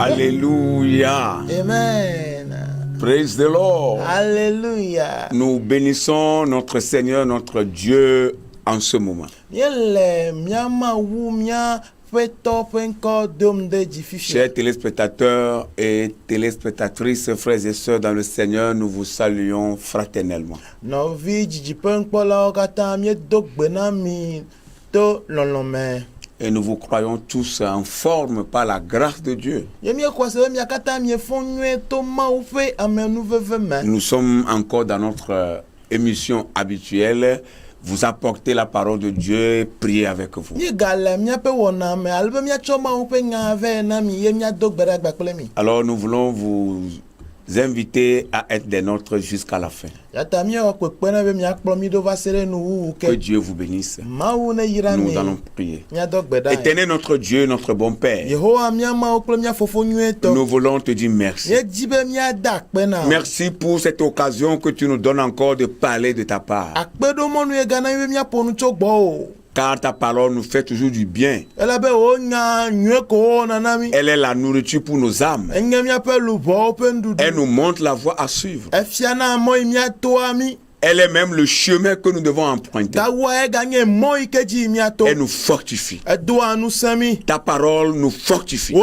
Alléluia. Amen. Praise the Lord. Alléluia. Nous bénissons notre Seigneur, notre Dieu en ce moment. Chers téléspectateurs et téléspectatrices, frères et sœurs dans le Seigneur, nous vous saluons fraternellement. Et nous vous croyons tous en forme par la grâce de Dieu. Nous sommes encore dans notre émission habituelle. Vous apportez la parole de Dieu et priez avec vous. Alors nous voulons vous inviter à être des nôtres jusqu'à la fin. Que Dieu vous bénisse. Nous allons prier. Éternel notre Dieu, notre bon Père, nous voulons te dire merci. Merci pour cette occasion que tu nous donnes encore de parler de ta part. Car ta parole nous fait toujours du bien. Elle est la nourriture pour nos âmes. Elle nous montre la voie à suivre. Elle est même le chemin que nous devons emprunter. Elle nous fortifie. Ta parole nous fortifie.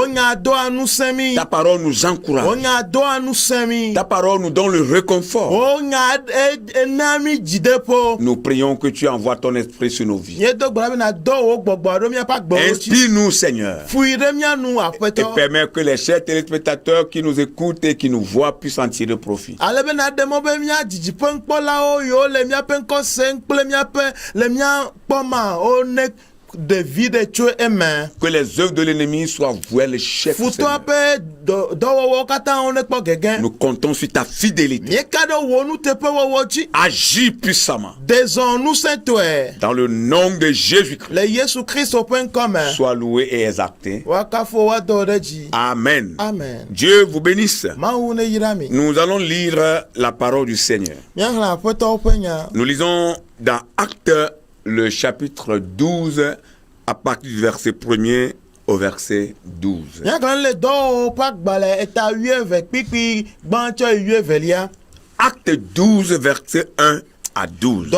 Ta parole nous encourage. Ta parole nous donne le réconfort. Nous prions que tu envoies ton esprit sur nos vies. Inspire-nous, Seigneur. Et permets que les chers téléspectateurs qui nous écoutent et qui nous voient puissent en tirer profit. Que les œuvres de l'ennemi soient vouées à l'échec. Nous comptons sur ta fidélité. Agis puissamment. Dans le nom de Jésus-Christ. Sois loué et exalté. Amen. Amen. Dieu vous bénisse. Nous allons lire la parole du Seigneur. Nous lisons dans Actes le chapitre 12 à partir du verset 1er au verset 12. Acte 12 verset 1 à 12.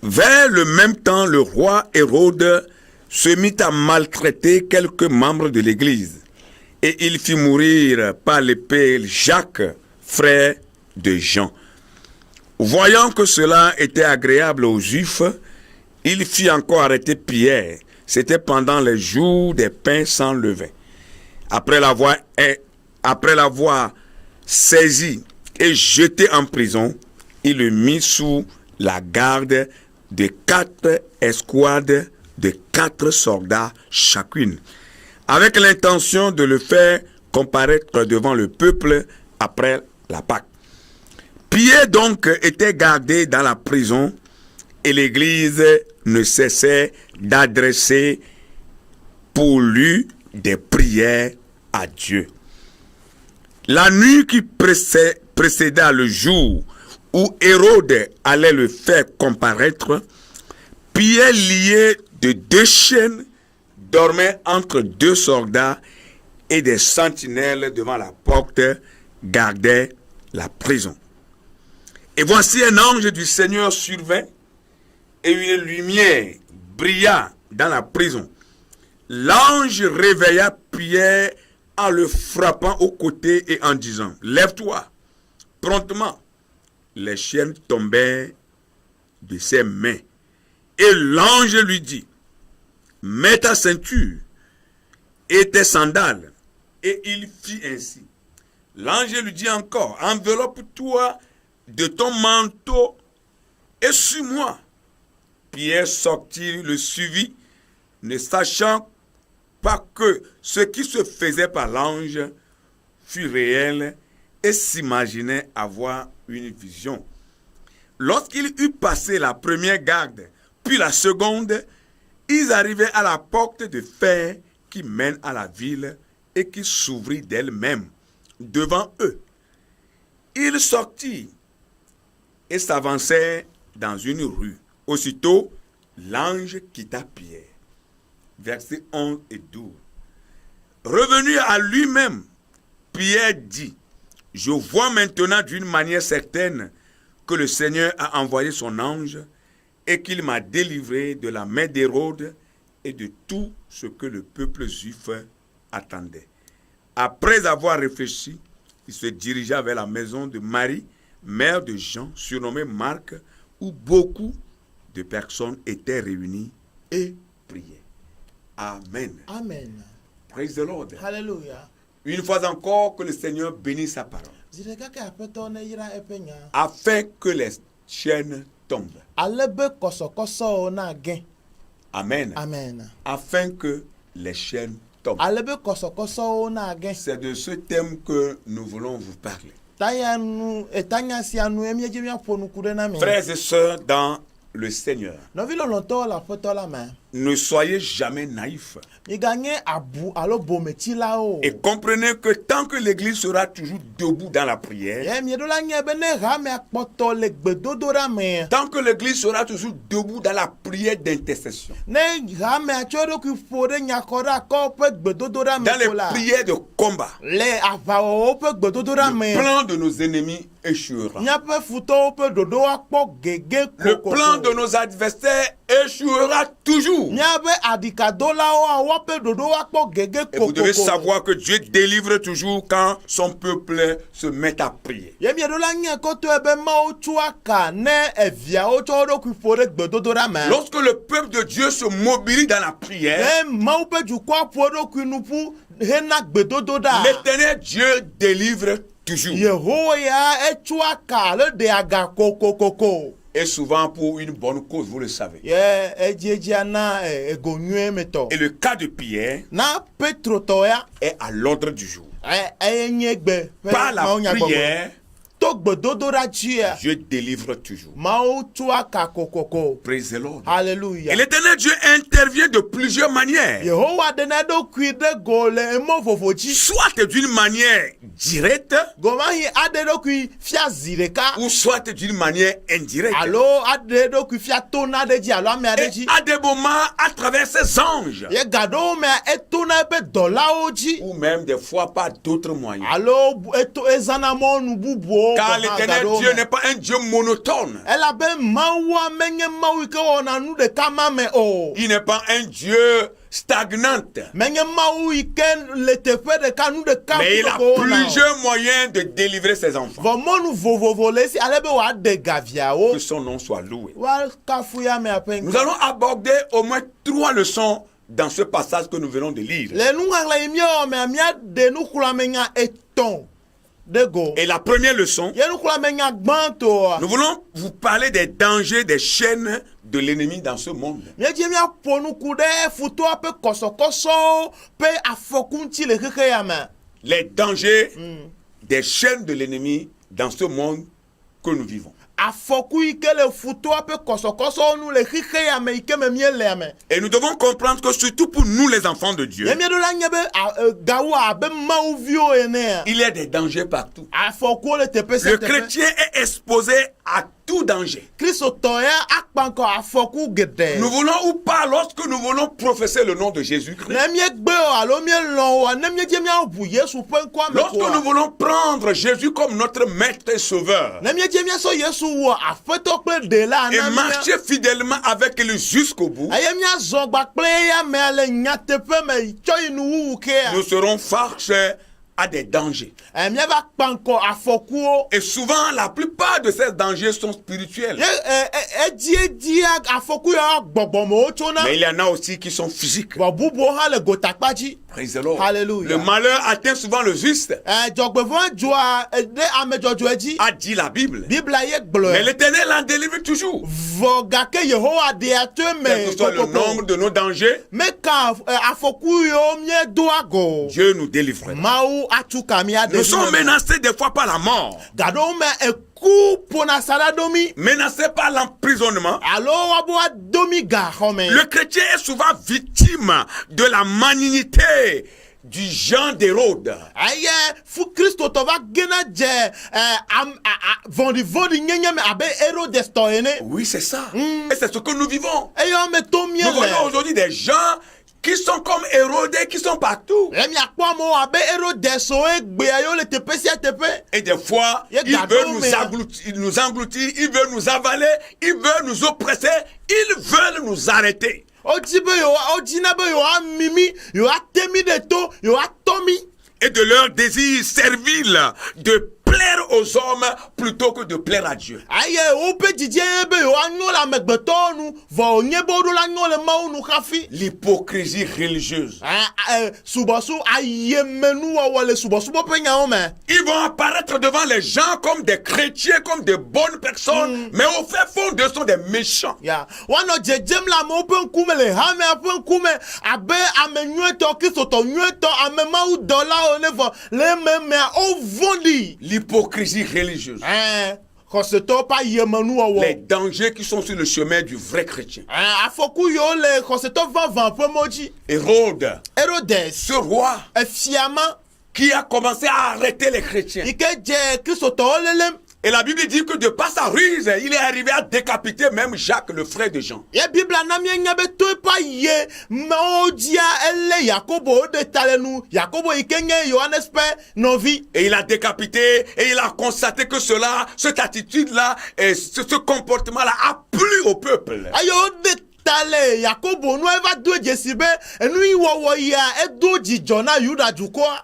Vers le même temps, le roi Hérode se mit à maltraiter quelques membres de l'Église, et il fit mourir par l'épée Jacques, frère de Jean. Voyant que cela était agréable aux Juifs, il fit encore arrêter Pierre. C'était pendant les jours des pains sans levain. Après l'avoir saisi et jeté en prison, il le mit sous la garde de 4 escouades de 4 soldats chacune, avec l'intention de le faire comparaître devant le peuple après la Pâque. Pierre donc était gardé dans la prison et l'Église ne cessait d'adresser pour lui des prières à Dieu. La nuit qui précéda le jour où Hérode allait le faire comparaître, Pierre, lié de 2 chaînes, dormait entre 2 soldats et des sentinelles devant la porte gardaient la prison. Et voici un ange du Seigneur survint, et une lumière brilla dans la prison. L'ange réveilla Pierre en le frappant au côté et en disant: lève-toi. Promptement, les chaînes tombèrent de ses mains. Et l'ange lui dit: mets ta ceinture et tes sandales. Et il fit ainsi. L'ange lui dit encore: enveloppe-toi de ton manteau et suis-moi. Pierre sortit, le suivit, ne sachant pas que ce qui se faisait par l'ange fut réel, et s'imaginait avoir une vision. Lorsqu'il eut passé la première garde, puis la seconde, ils arrivaient à la porte de fer qui mène à la ville et qui s'ouvrit d'elle-même devant eux. Ils sortirent et s'avançèrent dans une rue. Aussitôt, l'ange quitta Pierre. versets 11 et 12. Revenu à lui-même, Pierre dit, « Je vois maintenant d'une manière certaine que le Seigneur a envoyé son ange et qu'il m'a délivré de la main d'Hérode et de tout ce que le peuple juif attendait. » Après avoir réfléchi, il se dirigea vers la maison de Marie, mère de Jean, surnommée Marc, où beaucoup de personnes étaient réunies et priaient. Amen. Amen. Praise the Lord. Hallelujah. Une fois encore, que le Seigneur bénisse sa parole, Zireka ke aƒetɔ ne yra eƒe nya. afin que les chaînes tombent. Ale be kɔsɔkɔsɔwo na gẽ. Amen. Amen. Afin que les chaînes tombent. Ale be kɔsɔkɔsɔwo na gẽ. C'est de ce thème que nous voulons vous parler. Tanya sia nu míedze míaƒo nuku ɖe na mi. Frères et sœurs dans le Seigneur, Nɔvi lɔlɔ̃tɔwo le aƒetɔ la me. ne soyez jamais naïfs Miganye abu alo bometsilawo. et comprenez que tant que l'Église sera toujours debout dans la prière, Ye mieɖo la nye be ne hame akpɔtɔ le gbedodoɖa me. tant que l'Église sera toujours debout dans la prière d'intercession, Ne hame atsɔ eɖokui ƒo ɖe nyakɔɖakɔwo ƒe gbedodoɖa me dans les ko la. prières de combat, Le aʋawɔwo ƒe gbedodoɖa le me. plan de nos ennemis échouera. Míaƒe futɔwo ƒe ɖoɖo akpɔ gege Le kokoko. plan de nos adversaires échouera toujours. Míaƒe adikadolawo woƒe ɖoɖo akpɔ gege Et vous devez kokoko. savoir que Dieu délivre toujours quand son peuple se met à prier. Ye mieɖo la nye koto be Mawu tso aka ne eviawo tsɔ wo ɖokui ƒo ɖe gbedodoɖa me. Lorsque le peuple de Dieu se mobilise dans la prière, Ne Mawu ƒe dukɔa ƒo eɖokui nu ƒu hena gbedodoɖa. l'éternel Dieu délivre toujours. Yehowa ya etso aka le ɖe aga kokokoko. Et souvent pour une bonne cause, vous le savez. Ye edziedzia na ego nyuie me tɔ. Et le cas de Pierre Na Petro tɔ ya est à l'ordre du jour. eye nye gbe ƒe Par la Mawu nyagbɔgblɔ. prière, To gbedodoɖa dzia. Dieu délivre toujours. Mawu tso aka kokoko. Praise the Lord. Hallelujah. Et l'éternel Dieu intervient de plusieurs manières. Yehowa ɖena eɖokui ɖe go le emɔ vovo dzi. Soit d'une manière directe, Gomahi aɖe eɖokui fia zi ɖeka. ou soit d'une manière indirecte. Alo aɖe eɖokui fia tona ɖe dzi alo ame aɖe Et dzi. à des moments, à travers ses anges, Ye gaɖewo mea etona eƒe dɔlawo dzi. ou même des fois par d'autres moyens. Alo ezana mɔnu bubuwo. Car gɔma l'éternel gaɖewo Dieu me. n'est pas un Dieu monotone. Elabe Mawua menye Mawu yi ke wɔna nu ɖeka ma me o. Il n'est pas un Dieu stagnant. Menye Mawu yi ke le teƒe ɖeka nu ɖeka Mais il a ko wɔna o. plusieurs moyens de délivrer ses enfants. Vɔ mɔnu vovovo le esi ale be wòaɖe gaviawo. Que son nom soit loué. Woakafu ya me aƒe Nous allons aborder au moins 3 leçons dans ce passage que nous venons de lire. le nuŋaɣla yi míewɔ mea míaɖe nuxlɔamenya etɔ̃ ɖe go. Et la première leçon, Ye nuxlɔamenya gbãtɔa. nous voulons vous parler des dangers des chaînes de l'ennemi dans ce monde. Míedze míaƒo nuku ɖe futɔa ƒe kɔsɔkɔsɔwo ƒe afɔku ŋuti le xexe ya me. Les dangers des chaînes de l'ennemi dans ce monde que nous vivons. Afɔku yi ke le futɔa ƒe kɔsɔkɔsɔwo nu le xexe ya me yi ke me míele me. Et nous devons comprendre que surtout pour nous les enfants de Dieu, Ye míeɖo la nye be gawo abe Mawuviwo enea. il y a des dangers partout. Afɔkuwo le teƒe sia Le teƒe. chrétien est exposé à tout danger. Kristotɔ ya akpa ŋkɔ afɔku geɖe. Nous voulons ou pas, lorsque nous voulons professer le nom de Jésus-Christ, Ne miegbe o alo mielɔ o ne miedze miaʋu Yesu ƒe ŋkɔa me lorsque nous koa. voulons prendre Jésus comme notre maître et sauveur, Ne miedze miasɔ Yesu wɔ aƒetɔ kple ɖela et na mía. marcher fidèlement avec lui jusqu'au bout, Eye miazɔ gba kple eya mea le nyateƒe me tsɔ yi nuwuwu kea. nous serons face à des dangers. Miava kpa ŋkɔ afɔkuwo. Et souvent, la plupart de ces dangers sont spirituels. Ye edzia afɔku ya gbɔgbɔmewo tsona. Mais il y en a aussi qui sont physiques. Vɔ bubuwo hã le gotakpa dzi. Praise the Lord. Hallelujah. Le malheur atteint souvent le juste, Dzɔgbevɔ dzɔa ɖe ame dzɔdzɔe dzi. a dit la Bible. Biblia ye Mais gblɔe. l'Éternel en délivre toujours. Vɔ gake Yehowa ɖea to Quel me que soit le nombre de nos dangers, meka afɔku yiwo miedo ago. Dieu nous délivre. Mawu atu ka mi aɖe. Nous sommes menacés des fois par la mort, Gaɖewo me eku ƒona sa ɖa ɖo mi. menacés par l'emprisonnement. Alo woabo ado mi gaxɔ me. Le chrétien est souvent victime de la malignité du genre d'Hérode. Eye fu kristotɔ va gena dze vɔ̃ɖivɔ̃ɖi nyenye me abe Hérodes tɔ ene. Oui, c'est ça. Et c'est ce que nous vivons. Eye me to mie Nous voyons le. aujourd'hui des gens qui qui sont comme Hérode, qui sont partout. Et Et des fois, il veut nous engloutir, il veut nous avaler, il veut nous oppresser, ils veulent nous arrêter. Et de leur désir servile de plaire aux hommes plutôt que de plaire à Dieu. L'hypocrisie religieuse. Ils vont apparaître devant les gens comme des chrétiens, comme des bonnes personnes, mais au fait fond d'eux sont des méchants. L'hypocrisie religieuse. Les dangers qui sont sur le chemin du vrai chrétien. Hérode, ce roi qui a commencé à arrêter les chrétiens. Et la Bible dit que de par sa ruse, il est arrivé à décapiter même Jacques, le frère de Jean. Et il a décapité et il a constaté que cette attitude-là, et ce comportement-là a plu au peuple.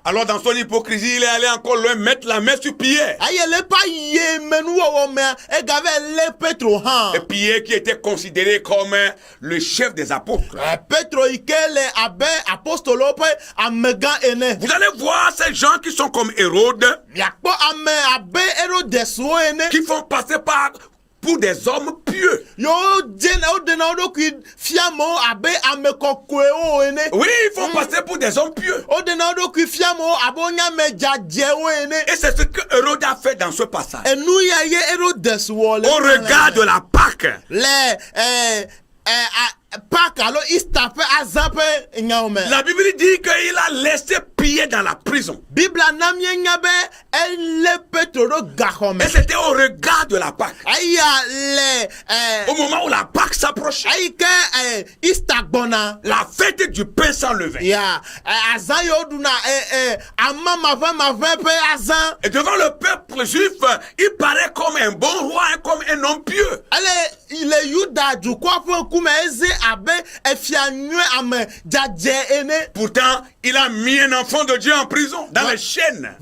Alors dans son hypocrisie, il est allé encore loin mettre la main sur Pierre. Et Pierre qui était considéré comme le chef des apôtres. Vous allez voir ces gens qui sont comme Hérode, qui font passer pour des hommes pieux. Oui, ils font passer pour des hommes pieux. Et c'est ce que Hérode a fait dans ce passage. Au regard de la Pâque, la Bible dit qu'il a laissé Pierre dans la prison. Et c'était au regard de la Pâque. Au moment où la Pâque s'approchait, la fête du pain sans levain. Et devant le peuple juif, il paraît comme un bon roi, comme un homme pieux. Pourtant, il a mis un enfant de Dieu en prison, dans les chaînes.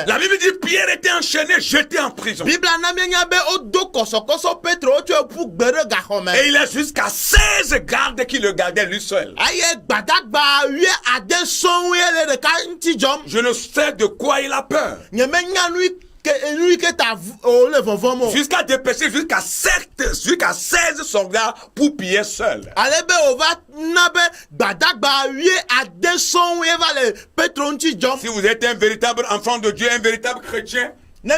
La Bible dit Pierre était enchaîné, jeté en prison. Et il a jusqu'à 16 gardes qui le gardaient lui seul. Je ne sais de quoi il a peur. Jusqu'à dépêcher jusqu'à 16 soldats pour piller seul. Si vous êtes un véritable enfant de Dieu, un véritable chrétien, vous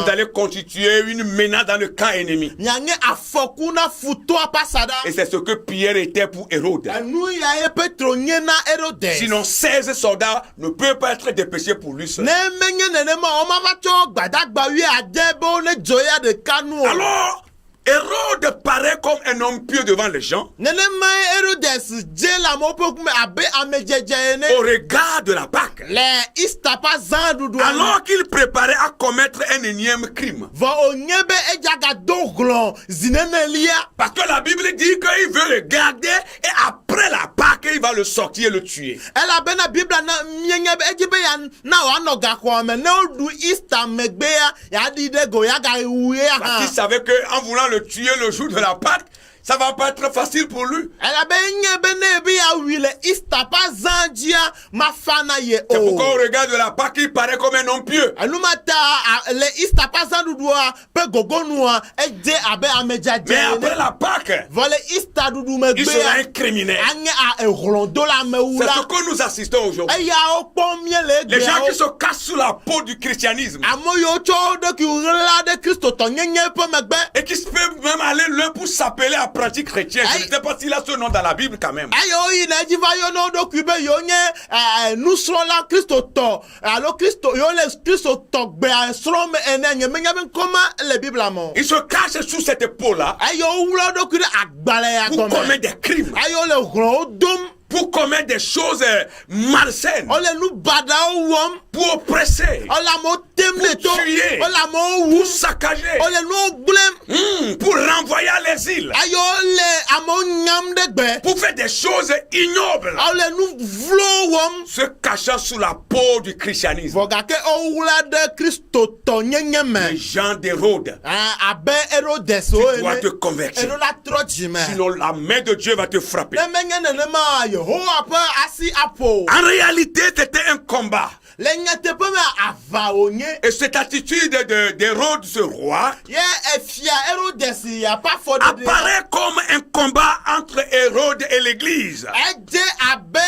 allez constituer une menace dans le camp ennemi. Et c'est ce que Pierre était pour Hérode. Sinon 16 soldats ne peuvent pas être dépêchés pour lui seul. Alors Hérode paraît comme un homme pieux devant les gens. Au regard de la Pâque. Alors qu'il préparait à commettre un énième crime. Parce que la Bible dit qu'il veut le garder et après la Pâque, il va le sortir et le tuer. Parce qu'il savait qu'en voulant le tuer le jour de la Pâque, ça va pas être facile pour lui. C'est pourquoi au regard de la Pâque, il paraît comme un homme pieux. Mais après la Pâque, il sera un criminel. C'est ce que nous assistons aujourd'hui. Les gens qui se cachent sous la peau du christianisme et qui peuvent même aller loin pour s'appeler apôtre apprenti chrétien. Je ne sais pas s'il a ce nom dans la Bible quand même. Ayo yi na jiva yo no do kube yo nye nusrola Kristo to. Alors Kristo yo le Kristo to gbe srom enenye menya ben comment le Bible amon. Il se cache sous cette épaule-là Ayo wulo do kube agbale ya pour gome. commettre des crimes, Ayo le gro dom. pour commettre des choses malsaines, Ole nu bada wom. pour oppresser, Ola mo temle to. tuer, Ola mo pour wu. saccager, Ole nu glem. pour renvoyer à l'exil, Ayo le amo nyam de gbe. pour faire des choses ignobles, Ole nu vlo wom. se cachant sous la peau du christianisme. Vogake o wula de Kristo to nyenye me. Les gens d'Hérode, Abe Herodes o tu dois te ene. convertir. Eno la troji me. Sinon, la main de Dieu va te frapper. Le menye nenema Yehowa pe asi apo. En réalité, c'était un combat. Le nyete pe me ava onye. Et cette attitude d'Hérode, ce roi, Ye efia Herodes ya pa fode de. apparaît comme un combat entre Hérode et l'Église. Eje abe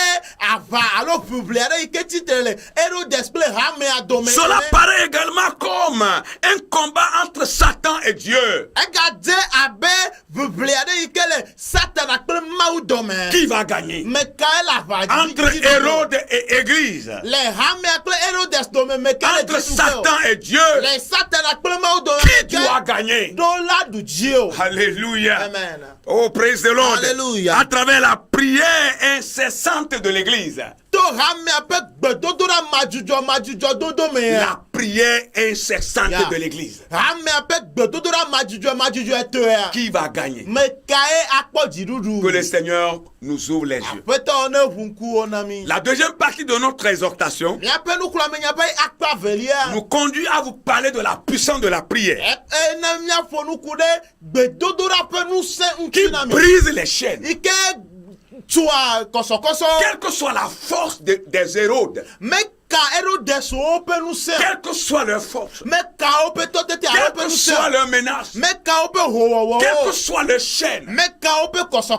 ava alo publiere ike titele Herodes ple hame adome. Cela paraît également comme un combat entre Satan et Dieu. Ega je abe publiere ike le Satan akple mau dome. Qui va gagner Mekael ava. entre Hérode et Église? Le hame akple Herodes dome mekael. Entre Satan et Dieu? Le Satan akple mau dome. Qui doit gagner? Dola du Dio. Alléluia. Amen. Oh, praise the Lord. Alléluia. À travers la prière incessante de l'Église. To hame ape gbedodora majujo dodo me ya. La prière incessante Yeah. de l'Église. Hame ape gbedodora majujo eto ya. Qui va gagner? Mekae akpo jirudu. Que le Seigneur nous ouvre les yeux. Pete one hunku onami. La deuxième partie de notre exhortation Nyape nou kula me nyape akpa velia. nous conduit à vous parler de la puissance de la prière Na mia fo nou kude gbedodora pe nou se qui unki na mi. brise les chaînes. Ike tua koso. Quelle que soit la force des Hérodes, Meka Herodes o pe nou se. quelle que soit leur force, Meka o pe totete a quelle pe que nou se. soit leur menace, Meka o pe ho. quelle que soit leur chaîne, Meka o pe koso.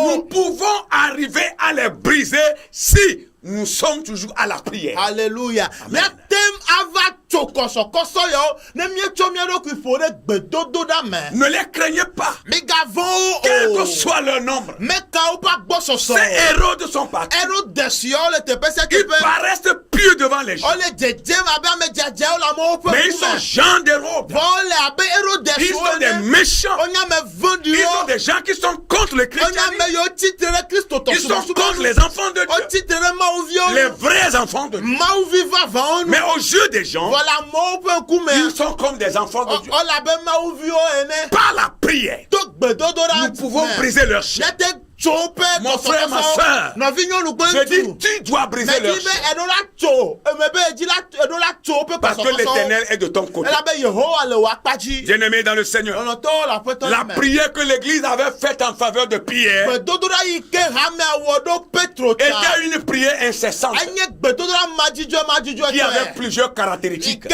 nous pouvons arriver à les briser si nous sommes toujours à la prière. Alléluia. Amen. Ya tem ava tso koso yo. Ne mie tso mie do ku fore gbedodo da me. Ne les craignez pas, Me gavon quel que soit leur nombre. Meka o pa gbososo. Ces Hérodes sont partis. Herodes yo le te pese Ils ki pe. paraissent pieux devant les gens. O le jeje ma ba me jeje o la mo pe. Mais ils sont gens d'Hérode. Bon le abe Herodes Ils sont des méchants. Onya me vendu Ils yo. sont des gens qui sont contre le Onya christianisme. me yo titere Christo to. Ils sont contre les enfants de O Dieu. titere ma ovio. Les vrais enfants de Dieu. Ma ovi va va on. Mais aux yeux des gens, Voilà mo pe kume. ils sont comme des enfants de Dieu. O la be ma ovio ene. Par la prière, To gbedodo da. nous pouvons briser leurs chaînes. Yete tso pe Mon koso frère, ma sœur, Na vinyo lu Je dis, gbentu. tu dois briser Me leurs di be chaînes. edo la tso. Me be di la edo la tso pe Parce koso que l'Éternel est de ton côté. Ela be Yehowa le wa kpaji. Bien-aimé dans le Seigneur, Ono to la peto. la prière que l'Église avait faite en faveur de Pierre Gbedodo da yi ke hame awodo Petro ta. était une prière incessante Anye gbedodo da majijo qui avait plusieurs caractéristiques.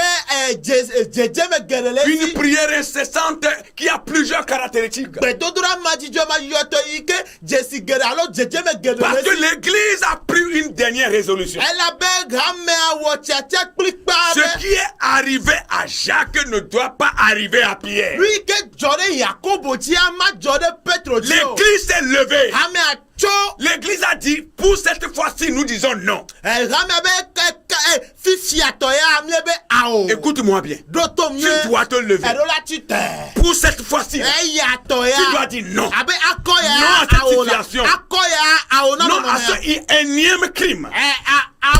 Ike jeje me gerele Une si. prière incessante qui a plusieurs caractéristiques. Gbedodo da majijo to ike jesi gere alo jeje me gerele Parce que si. l'Église a pris une dernière résolution. Ela be hame awo tete kplikpa Ce be. qui est arrivé à Jacques ne doit pas arriver à Pierre. Lui ke jode Yakobo ti ama jode Petro ti o. L'Église s'est levée. Hame acho. L'Église a dit, pour cette fois-ci, nous disons non. Hame be fifi atoya amie be ao. Écoute-moi bien. Doto Tu mie. dois te lever. Edo la ti te. Pour cette fois-ci, Atoya. tu dois dire non. Abe akoya Non à cette ao na. situation. Akoya ao na Non no à ce énième crime.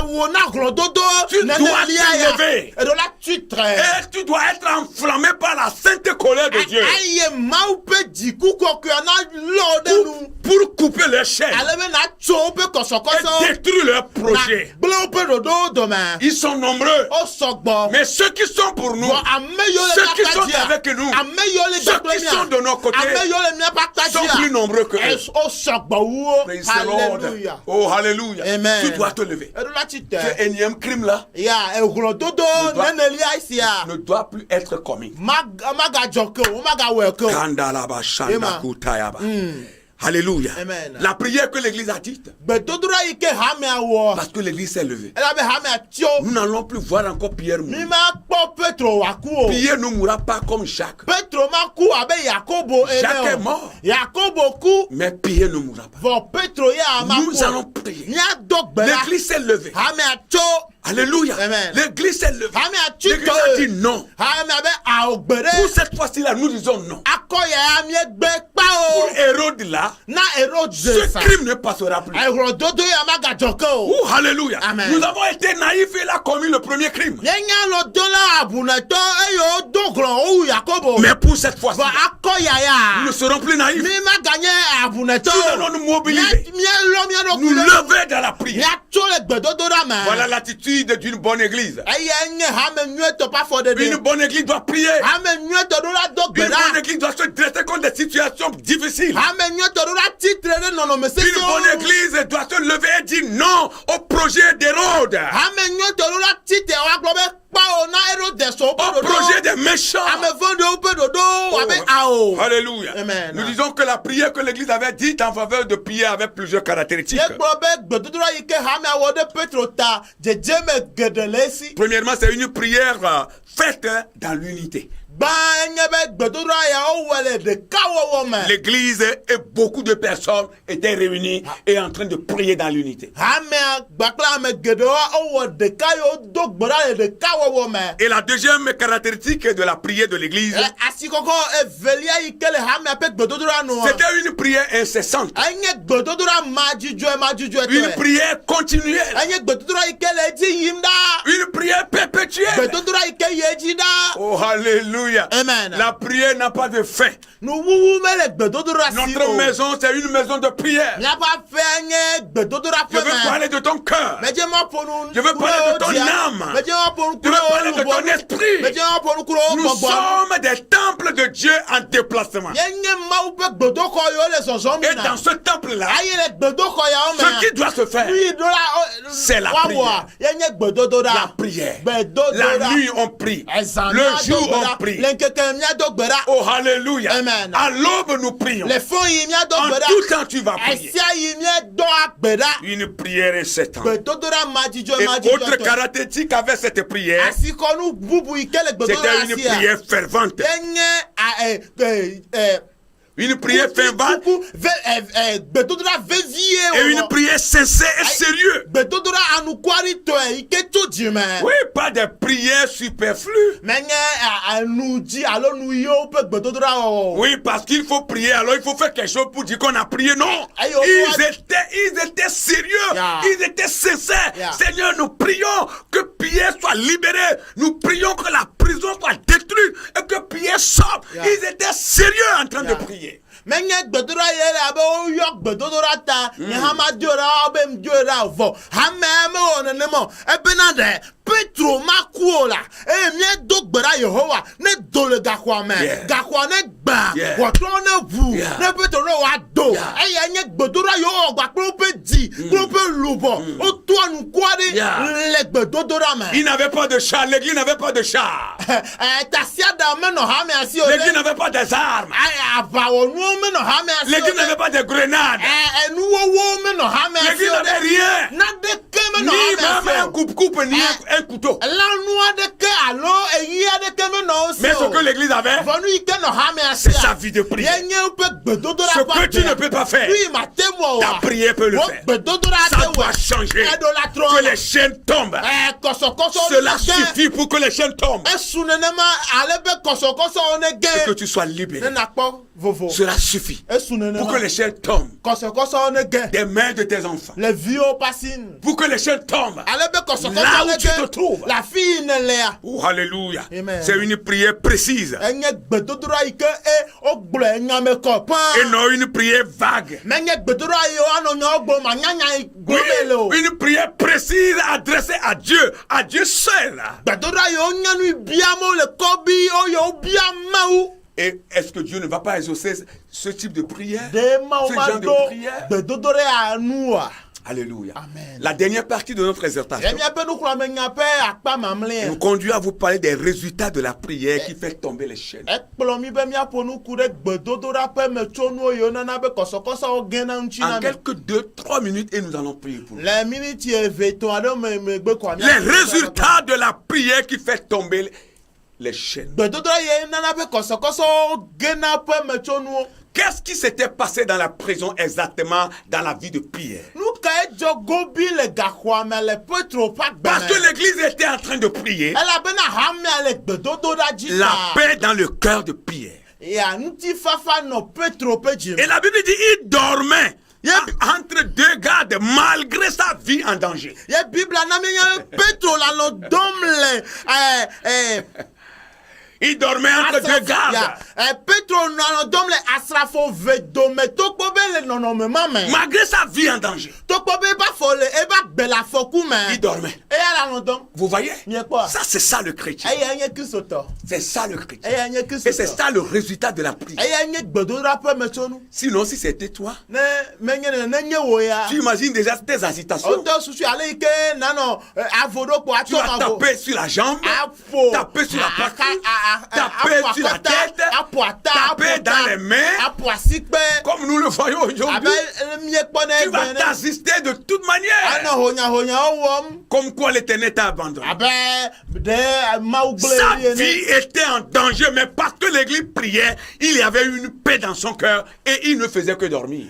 awo na glododo. Tu dois te lever. Edo la ti te. Et tu dois être enflammé par la sainte colère de Dieu. Aye mau pe jiku koku na lode nu. Pour couper leurs chaînes Alebe na tso pe kosokoso. et détruire leurs projets. Blo pe dodo doma. Ils sont nombreux. O sogbo. Mais ceux qui sont pour nous, Bon, ameyo le ceux qui sont bakadia. avec nous, Ameyo le ceux qui sont de nos côtés, Ameyo le mia bakadia. sont plus nombreux que eux. O sogbo wo. Praise the Lord. Alléluia. Oh, alléluia. Amen. Tu dois te lever. Edo la ti te. Ce énième crime-là Ya eglododo doit- neneli aisia. ne doit plus être commis. Maga joko, maga weko. Kandalaba shandakutayaba. Alléluia. Amen. La prière que l'église a dite. gbedodora yi ke hamea wɔ Parce que l'église s'est levée. elabe hamea tso Nous n'allons plus voir encore Pierre mi mourir. ma kpɔ petro wòaku o Pierre ne mourra pas comme Jacques. petro ma ku abe yakobo Jacques est ene o mort. yakobo ku Mais Pierre ne mourra pas. vɔ petro ya ma Nous ku allons o prier. miado gbe la L'église s'est levée. hamea tso Alléluia. Amen. L'église s'est levée. hamea tsi L'église a dit to non. hamea be awo gbe Pour ɖe cette fois-ci-là, nous disons non. akɔ ya mie gbe kpa Pour o Hérode là, na erode ce sa crime ne passera plus. ehlododo ya ma gadzɔ ke o. Oh, alléluia. Amen. Nous avons été naïfs et il a commis le premier crime. Yenya lo do la abunetɔ eye wodo glɔ̃ wowu Yakobo. Mais pour cette fois-ci, Vɔ akɔ nous yaya. ne serons plus naïfs. Mi ma ganye abunetɔ. Nous allons nous mobiliser. Mielɔ mia Nous ɖokui ɖe. lever dans la prière. Miatso le gbedodoɖa me. Voilà l'attitude d'une bonne église. Eye nye hame nyuietɔ ƒe afɔɖeɖe. Une bonne église doit prier. Hame nyuietɔ ɖo la do gbe Une bonne ɖa. église doit se dresser contre des situations difficiles. Hame nyuietɔ ɖo la titre ɖe nɔnɔme Une sesewo. bonne église doit se lever et dire non au projet d'Hérode, Hame nyuietɔ ɖo la titre woagblɔ be kpawo na Hérode so au woƒe projet ɖoɖo. des méchants. Ame vɔ̃ɖiwo ƒe ɖoɖo abe awo. Alléluia. Amen. Nous disons que la prière que l'église avait dite en faveur de prier avait plusieurs caractéristiques. Yegblɔ be gbedodoɖa yi ke hame awɔ ɖe Petro ta dzedzeme geɖe le esi. Premièrement, c'est une prière faite dans l'unité. Gbã nye be gbedodoɖa yawo wɔ le ɖekawɔwɔ me. L'église et beaucoup de personnes étaient réunies et en train de prier dans l'unité. Hamea gbakple ame geɖewo wowɔ ɖeka yewo do gbe ɖa le ɖekawɔwɔ me. Et la deuxième caractéristique de la prière de l'église, Asikɔkɔ evelia yi ke le hamea ƒe gbedodoɖa nua. c'était une prière incessante, Enye gbedodoɖa madzudzɔe une prière continuelle, Enye gbedodoɖa yi ke le edzi yim ɖa. une prière perpétuelle. Gbedodoɖa yi ke yi edzi ɖa. Oh, alléluia. Amen. La prière n'a pas de fin. Nuwuwu mele gbedodoɖa si Notre o. maison, c'est une maison de prière. Miaƒe aƒea nye gbedodoɖa Je veux ƒe me. parler de ton cœur. Medze ma ƒo nu Je veux parler de ton âme. Medze ma ƒo nu Je veux parler de ton esprit. Medze ma ƒo nu kuro Nous gbɔgbɔ. sommes des temples de Dieu en déplacement. Yenye Mawu ƒe gbedoxɔ yiwo le zɔzɔm Et dans yina. ce temple-là, Ayi le gbedoxɔ yawo ce qui me. doit se faire, Nuyi ɖo c'est la la prière. yenye gbedodoɖa. la prière. Gbedodoɖa. La nuit, on prie. Ezã Le míado jour, gbe on ɖa. prie. Le ŋkeke míado gbe ɖa. Oh, alléluia. Amen. À l'aube, nous prions. Le fɔyi míado En gbe tout ɖa. temps, tu vas prier. Esia yi míado agbe ɖa. Une prière incessante. Gbedodoɖa madzudzɔe Et autre madzudzɔe. caractéristique avec cette prière, Asikɔnu bubu yi ke le c'était gbedodoɖa une sia. prière fervente. Une prière fervente gbedodoɖa vevie et une prière sincère et sérieuse. gbedodoɖa anukuaritɔe yi ke tso dzime. Oui, pas des prières superflues. Menye anu dzi alo nu yiwo ƒe gbedodoɖa wɔwɔ. Oui, parce qu'il faut prier, alors il faut faire quelque chose pour dire qu'on a prié. Non, Ayo, ils étaient sérieux, Yeah. ils étaient sincères. Yeah. Seigneur, nous prions que Pierre soit libéré. Nous prions que la prison soit détruite et que Pierre sorte. Yeah. Ils étaient sérieux en train de Yeah. prier. Menye gbedodoɖa ye le abe woyɔ gbedodoɖa ta. Nye hã ma do ɖa be m do ɖa vɔ. Hame mewɔ nenema o. Ebena ɖe Petro ma ku o la. Eye míado gbe ɖa Yehowa ne do le gaxɔa me. Yeah. Gaxɔa ne gbã. Yeah. Wɔtrɔ ne ʋu. Yeah. Ne Petro ne woado. Yeah. Eye nye gbedodoɖa yewo wɔ gba kple woƒe dzi. Kple woƒe luʋɔ. Wotoa nuku aɖe Yeah. le gbedodoɖa me. Ils n'avaient pas de char, l'église n'avait pas de char. Tasiaɖam menɔ hamea si o. L'église n'avait pas des armes. Aʋawɔnuwo menɔ hamea si o. L'église n'avait pas de grenades. Nuwowo menɔ hamea si L'église o. n'avait rien. Naneke menɔ Ni hamea même un si o. coupe-coupe, ni un couteau. Lanu aɖeke alo eyi aɖeke menɔ wo si Mais ce que o. l'église avait, Vɔnu yi ke nɔ hamea c'est sa sia. vie de prière. Yenye woƒe gbedodoɖa Ce ƒe que tu ne peux pas faire, Lui mate mu o ta wa. prière peut le Wo faire. gbedodoɖa Ça ate doit wɔ. changer. Eɖo la trɔ. Que les chaînes tombent. Kɔsɔkɔsɔ Cela suffit pour que les chaînes tombent. Esu nenema ale be kɔsɔkɔsɔ ne Et que ge. tu sois Ne libéré. nakpɔ vovo. Cela suffit Esu pour que les nenema. chaînes tombent Kɔsɔkɔsɔ ne ge. des mains de tes enfants. Le viwo pasine. Pour que les chaînes tombent. Ale be Là kɔsɔkɔsɔ où ne tu te ge. trouves. La fille ne lea. Oh, alléluia. Amen. C'est une prière précise. Enye gbedodoɖa yi ke o gblɔe nyame kɔ Et pãa. non une prière vague. Menye gbedodoɖa yi anɔ nyawo gblɔ ma nyanya yi Oui, gblɔme le o. une prière précise adressée à Dieu seul. Gbedodoɖa yi wonya nu biamo le kɔbi oye wo bia Mawu. Et est-ce que Dieu ne va pas exaucer ce type de prière? De Mawu Ce ma genre de do prière? gbedodoɖa anua. Alléluia. Amen. La dernière partie de notre exhortation nous conduit à vous parler des résultats de la prière qui fait tomber les chaînes. En quelques 2-3 minutes et nous allons prier pour vous. Les résultats de la prière qui fait tomber les chaînes. Qu'est-ce qui s'était passé dans la prison exactement dans la vie de Pierre? Parce que l'église était en train de prier. La paix dans le cœur de Pierre. Et la Bible dit il dormait entre deux gardes malgré sa vie en danger. Il dormait entre deux gardes. Malgré sa vie en danger. Il dormait. Vous voyez? Ça, c'est ça le chrétien. C'est ça le chrétien. Et c'est ça le résultat de la prière. Sinon, si c'était toi, tu imagines déjà tes agitations. Tu vas taper sur la jambe, taper sur la poitrine, taper sur la tête, taper dans les mains, comme nous le voyons aujourd'hui. Tu vas t'assister de toute manière. Comme quoi l'Éternel t'a abandonné. Sa vie était en danger, mais parce que l'église priait, il y avait une paix dans son cœur et il ne faisait que dormir.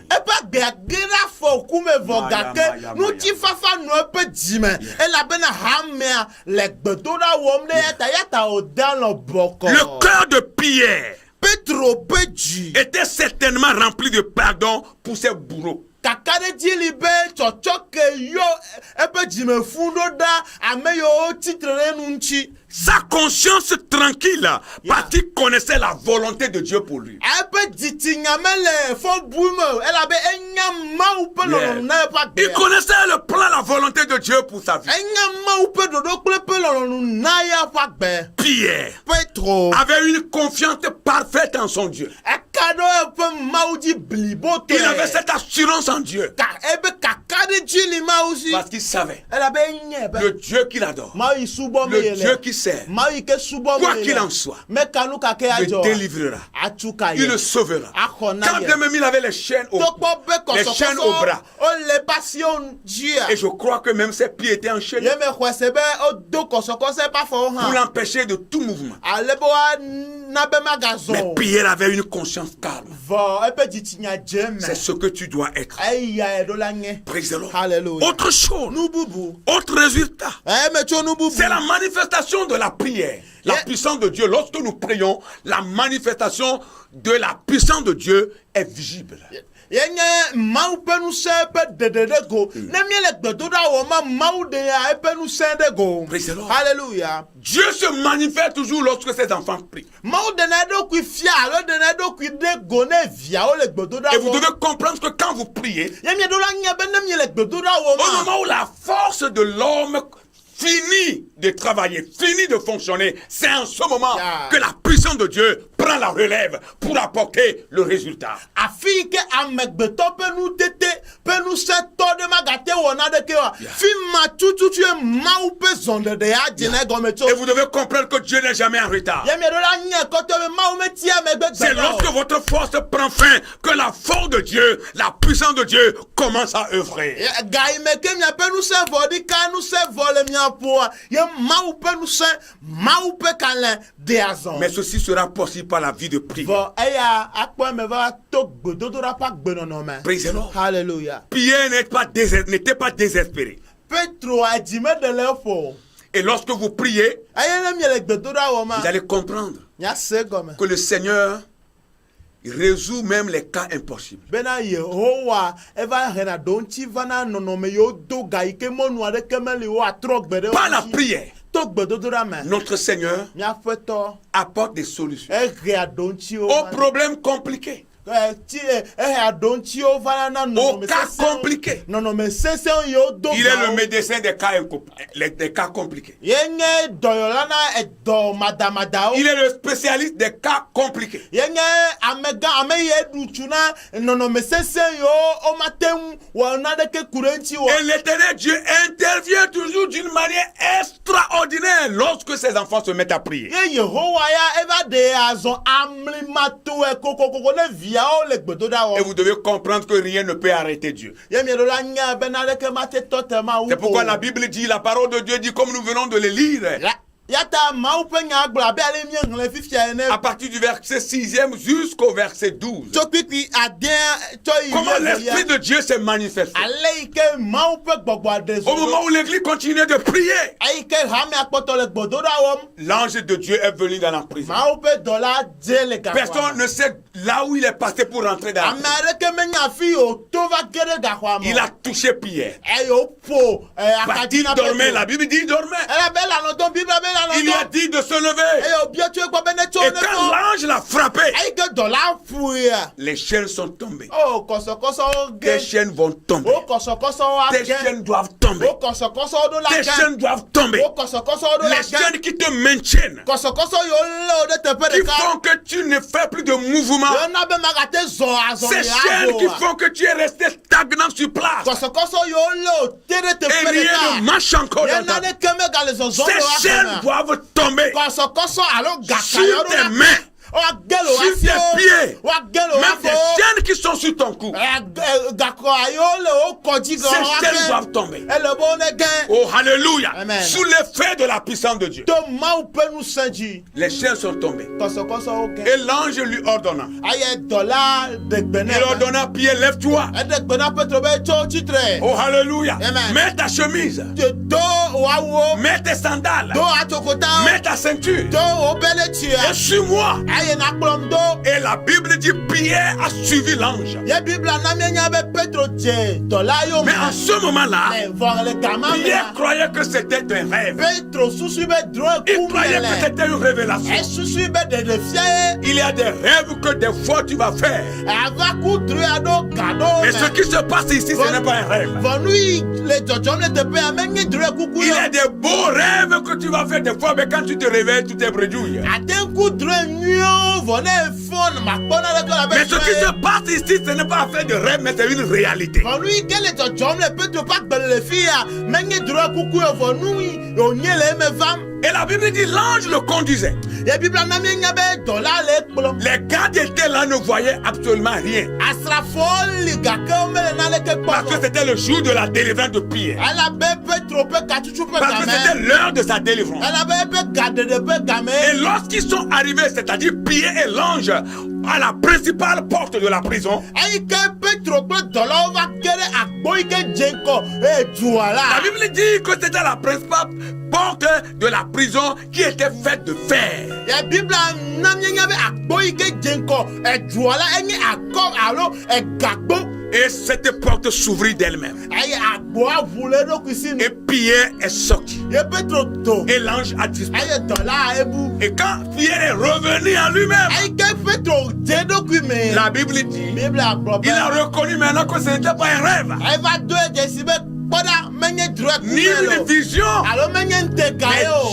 Le cœur de Pierre était certainement rempli de pardon pour ses bourreaux. Sa conscience tranquille, parce qu'il connaissait la volonté de Dieu pour lui. Yeah. Il connaissait le plan, la volonté de Dieu pour sa vie. Pierre avait une confiance parfaite en son Dieu. Il avait cette assurance en Dieu. Parce qu'il savait le Dieu qu'il adore, le Dieu qu'il sert, quoi qu'il en soit, il le délivrera, il le sauvera. Quand même il avait les chaînes au bras. Et je crois que même ses pieds étaient enchaînés pour l'empêcher de tout mouvement. Mais Pierre avait une conscience calme. C'est ce que tu dois être. Praise the Lord. Autre chose, autre résultat, c'est la manifestation de la prière. La puissance de Dieu, lorsque nous prions, la manifestation de la puissance de Dieu est visible. Praise the Lord. Alléluia. Dieu se manifeste toujours lorsque ses enfants prient. Et vous devez comprendre que quand vous priez, au moment où la force de l'homme finit de travailler, finit de fonctionner, c'est en ce moment que la puissance de Dieu prend la relève pour apporter le résultat. Et vous devez comprendre que Dieu n'est jamais en retard. C'est lorsque votre force prend fin que la force de Dieu, la puissance de Dieu commence à œuvrer. Mais ceci sera possible par la vie de prière. Praise the Lord. Hallelujah. Pierre n'était pas désespéré. Et lorsque vous priez, vous allez comprendre que le Seigneur résout même les cas impossibles. Par la prière, notre Seigneur apporte des solutions aux problèmes compliqués. Au cas compliqué. Il est le médecin des cas compliqués. Il est le spécialiste des cas compliqués. Et l'Éternel Dieu intervient toujours d'une manière extraordinaire lorsque ses enfants se mettent à prier. Et vous devez comprendre que rien ne peut arrêter Dieu. C'est pourquoi la Bible dit, la parole de Dieu dit, comme nous venons de le lire, à partir du verset 6e jusqu'au verset 12. Comment l'Esprit de Dieu s'est manifesté. Au moment où l'Église continuait de prier, l'ange de Dieu est venu dans la prison. Personne ne sait là où il est passé pour rentrer dans la prison. Il a touché Pierre. Parce qu'il dormait, la Bible dit il dormait. Il lui a dit de se lever. Et quand l'ange l'a frappé, les chaînes sont tombées. Tes chaînes vont tomber. Tes chaînes doivent tomber. Tes chaînes doivent tomber. Les chaînes qui te maintiennent, qui font que tu ne fais plus de mouvement. Ces chaînes qui font que tu es resté stagnant sur place. Et rien ne marche encore dans ta vie. Ces chaînes doivent tomber sur tes mains, sur tes pieds, même des chaînes qui sont sur ton cou. Ces chaînes doivent tomber. Oh, alléluia. Amen. Sous l'effet de la puissance de Dieu, les chaînes sont tombées. Et l'ange lui ordonna. Il ordonna, Pierre, lève-toi. Oh, alléluia. Amen. Mets ta chemise. Mets tes sandales. Mets ta ceinture. Et suis-moi. Et la Bible dit Pierre a suivi l'ange. Mais en ce moment-là, Pierre croyait que c'était un rêve. Il croyait que c'était une révélation. Il y a des rêves que des fois tu vas faire. Mais ce qui se passe ici, ce n'est pas un rêve. Il y a des beaux rêves que tu vas faire des fois, mais quand tu te réveilles, tu te bredouilles. Mais ce qui se passe ici, ce n'est pas affaire de rêve, mais c'est une réalité. Et la Bible dit l'ange le conduisait. Les gardes étaient là, ne voyaient absolument rien. Parce que c'était le jour de la délivrance de Pierre. Parce que c'était l'heure de sa délivrance. Et lorsqu'ils sont arrivés, c'est-à-dire Pierre et l'ange, à la principale porte de la prison, la Bible dit que c'était la principale porte de la prison qui était faite de fer. Et cette porte s'ouvrit d'elle-même. Et Pierre est sorti. Et l'ange a disparu. Et quand Pierre est revenu en lui-même, la Bible dit, il a reconnu maintenant que ce n'était pas un rêve, ni une vision. Mais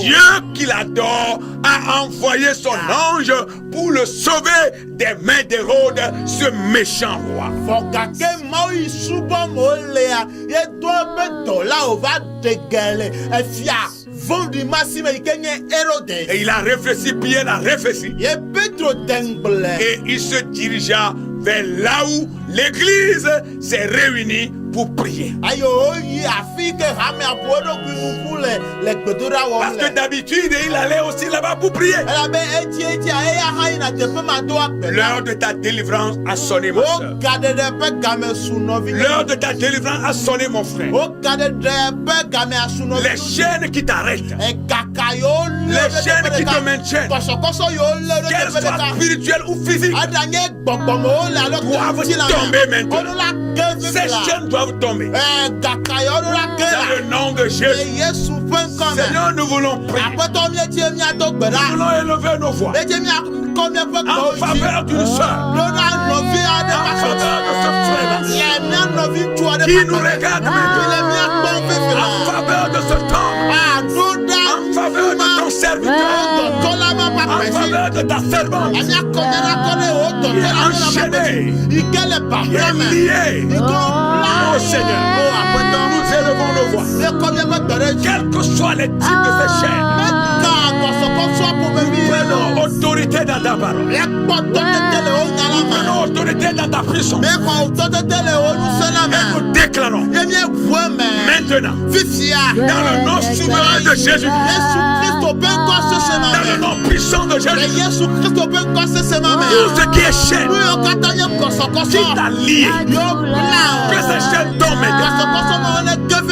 Dieu qu'il adore a envoyé son ange pour le sauver des mains d'Hérode, ce méchant roi. Et il a réfléchi, Pierre a réfléchi. Et il se dirigea vers là où l'église s'est réunie pour prier. Parce que d'habitude, il allait aussi là-bas pour prier. L'heure de ta délivrance a sonné, ma soeur. L'heure de ta délivrance a sonné, mon frère. Les chaînes qui t'arrêtent, les chaînes qui te maintiennent, qu'elles soient spirituelles ou physiques, doivent tomber maintenant. Ces chaînes doivent tomber. Dans le nom de Jésus. Seigneur, nous voulons prier. Nous voulons élever nos voix en faveur d'une soeur qui nous regarde maintenant, en faveur de ce temps, en faveur de ton serviteur, en faveur de ta servante, qui est enchaînée, qui est liée. Oh Seigneur, nous élevons nos voix. Quels que soient les types de ces chaînes, prenons autorité dans ta parole. Prenons autorité dans ta puissance. Et nous déclarons maintenant, dans le nom souverain de Jésus, dans le nom puissant de Jésus, tout ce qui est chaîne, qui t'a lié, que ces chaînes tombent maintenant.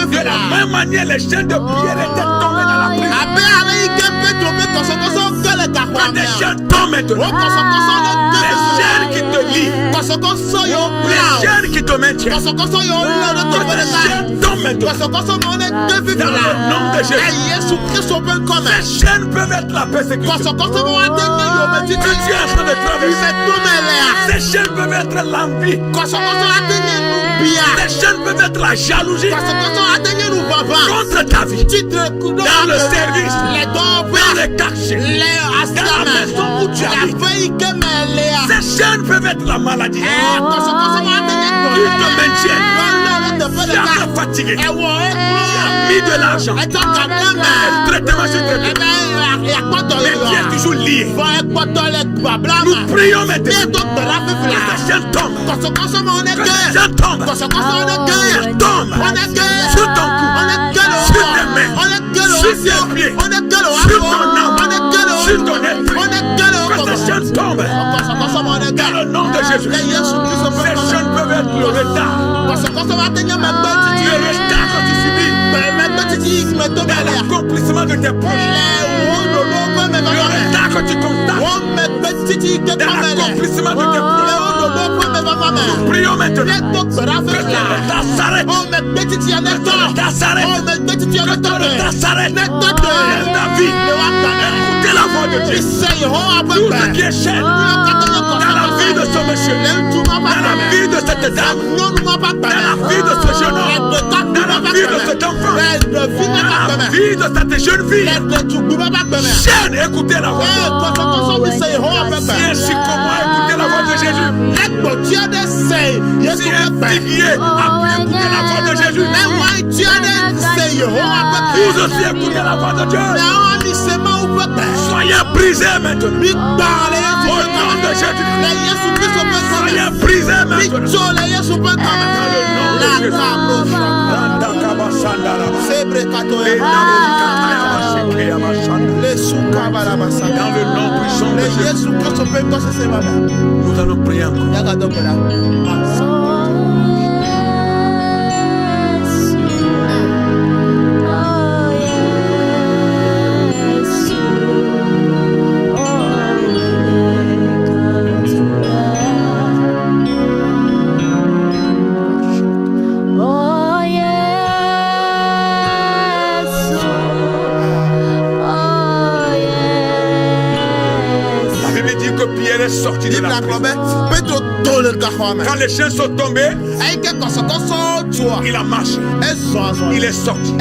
De la même manière, les chaînes de pierre étaient tombées dans la prison. Quand des chaînes tombent maintenant, les chaînes qui te lient, les chaînes qui te maintiennent, que les chaînes tombent maintenant. Dans le nom de Jésus, ces chaînes peuvent être la persécution que tu es en train de traverser. Ces chaînes peuvent être l'envie. Ces chaînes peuvent être la jalousie contre ta vie, dans le service, dans les quartiers, dans la maison où tu habites. Ces chaînes peuvent être la maladie qui te maintiennent, jamais fatigué, qui a mis de l'argent, traitement sur traitement, mais qui est toujours lié. Nous prions maintenant que ces chaînes tombent, que ces chaînes tombent, qu'elles tombent sur ton cou, sur tes mains, sur tes pieds, sur ton âme, sur ton esprit, que ces chaînes tombent dans le nom de Jésus. Ces chaînes peuvent être le retard que tu subis dans l'accomplissement de tes projets, le retard que tu constates dans l'accomplissement de tes projets. Nous prions maintenant que ton retard s'arrête, que ton retard s'arrête, que ton retard s'arrête dans ta vie. Écoutez la voix de Dieu. Tout ce qui est chaîne dans la vie de ce monsieur, dans la vie de cette dame, dans la vie de ce jeune homme, dans la vie de cet enfant, dans la vie de cette jeune fille. Chaîne, écoutez la voix de Dieu. Si ainsi comment écouter la voix de Jésus, si indigné à écouter la voix de Jésus, vous aussi écoutez la voix de Dieu. Soyez brisés maintenant. Au nom de Jésus, soyez brisés maintenant. Dans le nom puissant de Jésus, nous allons prier encore. Sorti de la prison. Quand les chiens sont tombés, il a marché. Il est sorti.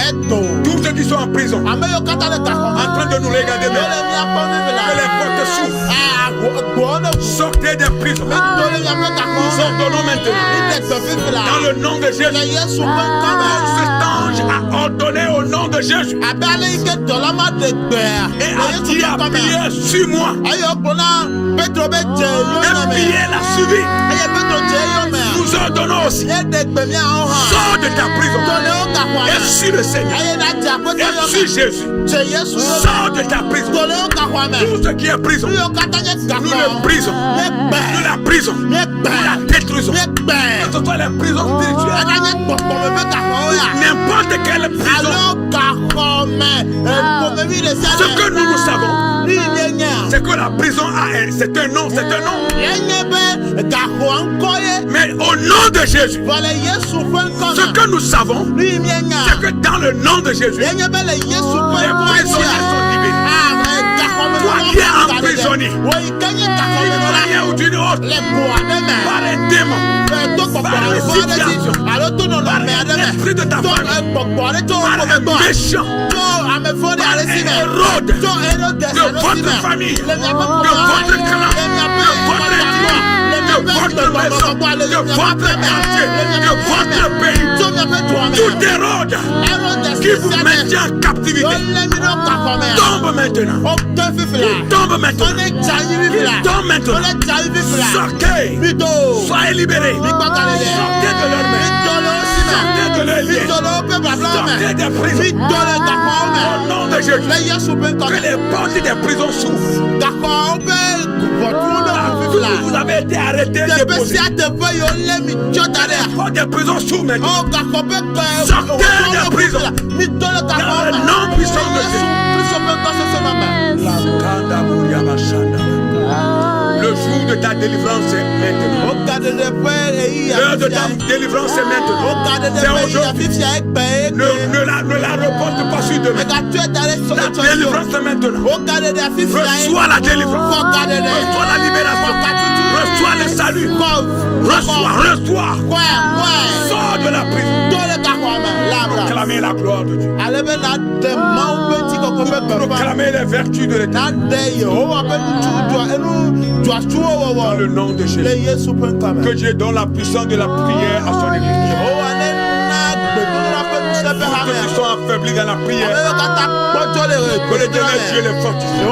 Tous ceux qui sont en prison, en train de nous regarder, que les portes s'ouvrent. Sortez des prisons. Nous ordonnons maintenant, dans le nom de Jésus, cet ange a ordonné au nom de Jésus et a dit à Pierre, suis-moi. Et Pierre l'a suivi. Nous ordonnons aussi, sors de ta prison et suis le Seigneur et suis Jésus. Sors de ta prison. Tout ce qui est prison, nous le brisons, nous la brisons, nous la détruisons. Que ce soit les prisons spirituelles, n'importe quelle prison. Ce que nous savons, c'est que la prison a c'est un nom, c'est un nom. Mais au nom de Jésus, ce que nous savons, c'est que dans le nom de Jésus, les prisonniers sont libérés. Toi qui es emprisonné, d'une manière ou d'une autre, par les démons, par les situations, par les l'esprit de ta famille, par un méchant, Hérode, de votre famille, de votre clan, de votre ethnie, de votre maison, de votre quartier, de votre pays. Tout Hérode qui vous maintient en captivité tombe maintenant. Tombe maintenant. Tombe maintenant. Sortez. Soyez libérés. Sortez de leur main. Sortez de leur lien. Sortez des prisons. Au nom de Jésus. Que les portes des prisons s'ouvrent. Vous avez été arrêté, déposé. Les portes des prisons s'ouvrent maintenant. Sortez des prisons. Dans le nom puissant de Jésus. Le jour de ta délivrance est maintenant. L'heure de ta délivrance est maintenant. C'est aujourd'hui. Ne la reporte pas sur demain. La délivrance est maintenant. Reçois la délivrance. Reçois la libération. Reçois le salut. Reçois. Sors de la prison. Proclamez la gloire de Dieu. Proclamez les vertus de l'Éternel. Dans le nom de Jésus. Que Dieu donne la puissance de la prière à son église. Ceux qui sont affaiblis dans la prière, que l'Éternel Dieu les fortifie.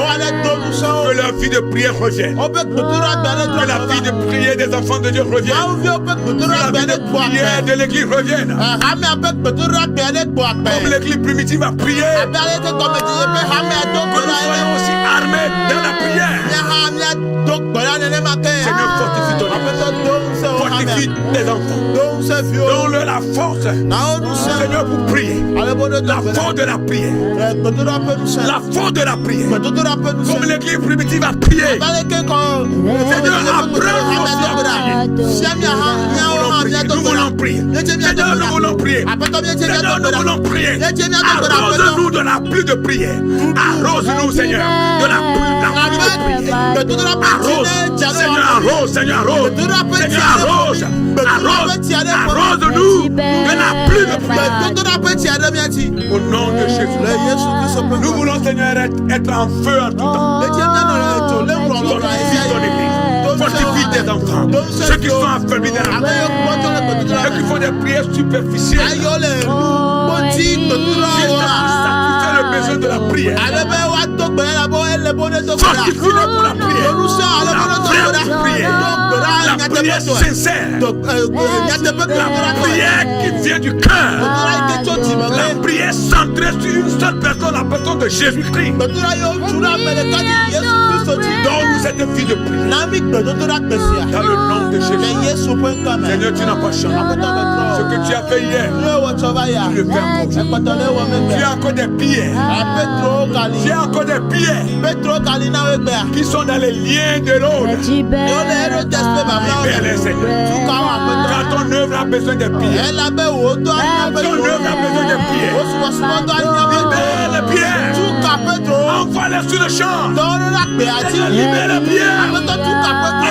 Que leur vie de prière revienne. Que la vie de prière des enfants de Dieu revienne. Que la vie de prière de l'église revienne. Comme l'église primitive a prié. Que nous soyons aussi armés dans la prière. Seigneur, fortifie ton enfant. Fortifie tes enfants. Donne-leur la force. Seigneur, pour prier. La force de la prière. La force de la prière. Comme l'église primitive a prié. Seigneur, apprends-nous à prier. Nous voulons prier. Seigneur, nous voulons prier. Seigneur, nous voulons prier. Arrose-nous de la pluie de prière. Arrose-nous, Seigneur, de la pluie de prière. Arrose. Seigneur, arrose. Seigneur, arrose. Seigneur, arrose. Arrose-nous de la pluie de prière. Au nom de Jésus. Nous voulons, Seigneur, être en feu en tout temps. Fortifie ton église. Fortifie tes enfants. Ceux qui sont affaiblis dans la prière. Ceux qui font des prières superficielles. Satisfais le besoin de la prière. Fortifie-le pour la prière. La prière sincère. La prière qui vient du cœur. La prière centrée sur une seule personne, la personne de Jésus-Christ. Donne-nous cette vie de prière. Dans le nom de Jésus. Seigneur, tu n'as pas changé. Ce que tu as fait hier, tu le fais encore. Tu as encore des pierres. Tu as encore des pierres qui sont dans les liens de l'autre. Libère-les, Seigneur. Quand ton œuvre a besoin de pierres. Ton œuvre a besoin de pierres. Libère les pierres. Envoie-les sur le champ. Libère les pierres.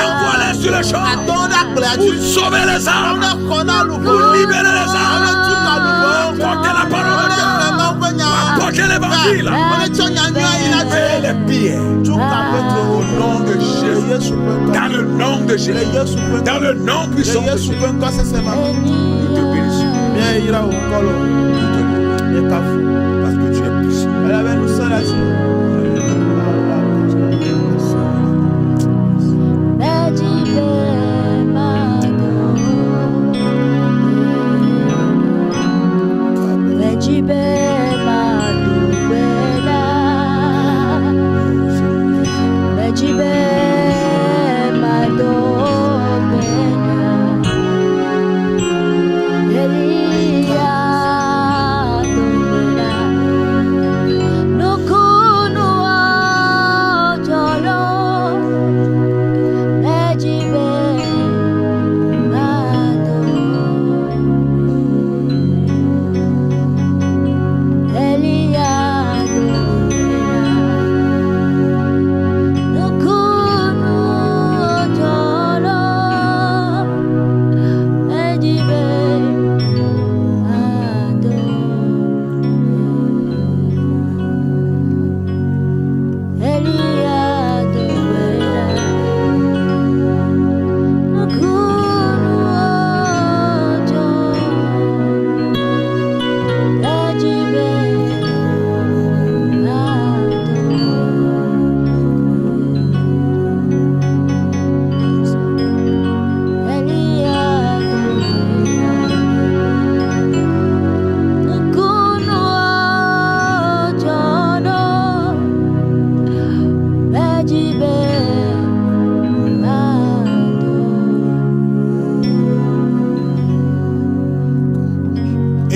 Envoie-les sur le champ. Pour sauver les âmes. Pour libérer les âmes. Porter la parole de Dieu. Porter l'évangile. Libère les pierres. Au nom de Jésus. Dans le nom de Jésus. Dans le nom puissant de Jésus. Nous te bénissons. Parce que tu es puissant. Baby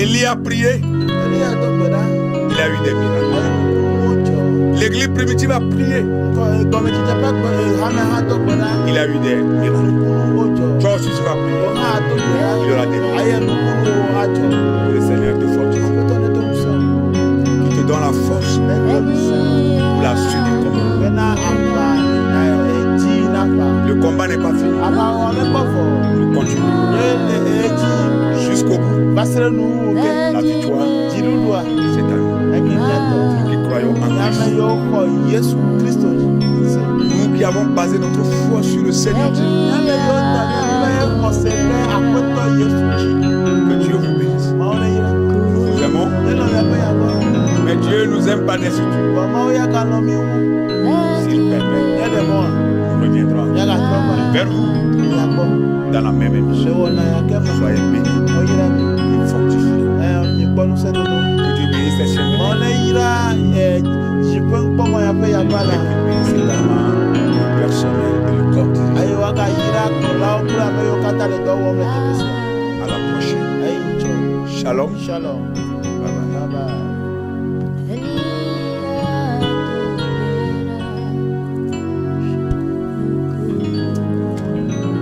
Élie a prié, il a eu des miracles. L'église primitive a prié, il a eu des miracles. Toi aussi tu vas prier, il y aura des miracles. Que le Seigneur te fortifie, qu'il te donne la force pour la suite du combat. Le combat n'est pas fini. Nous continuons jusqu'au bout. La victoire, c'est à nous. Nous qui croyons en Christ. Nous qui avons basé notre foi sur le Seigneur Dieu. Que Dieu vous bénisse. Nous vous aimons. Mais Dieu nous aime pas des tout. S'il permet, nous reviendrons vers vous dans la même émission. Soyez bénis et fortifiés. Que Dieu bénisse les chaînes. C'est également le personnel et le corps dirigeant. À la prochaine. Shalom. Shalom. Bye bye. Bye bye.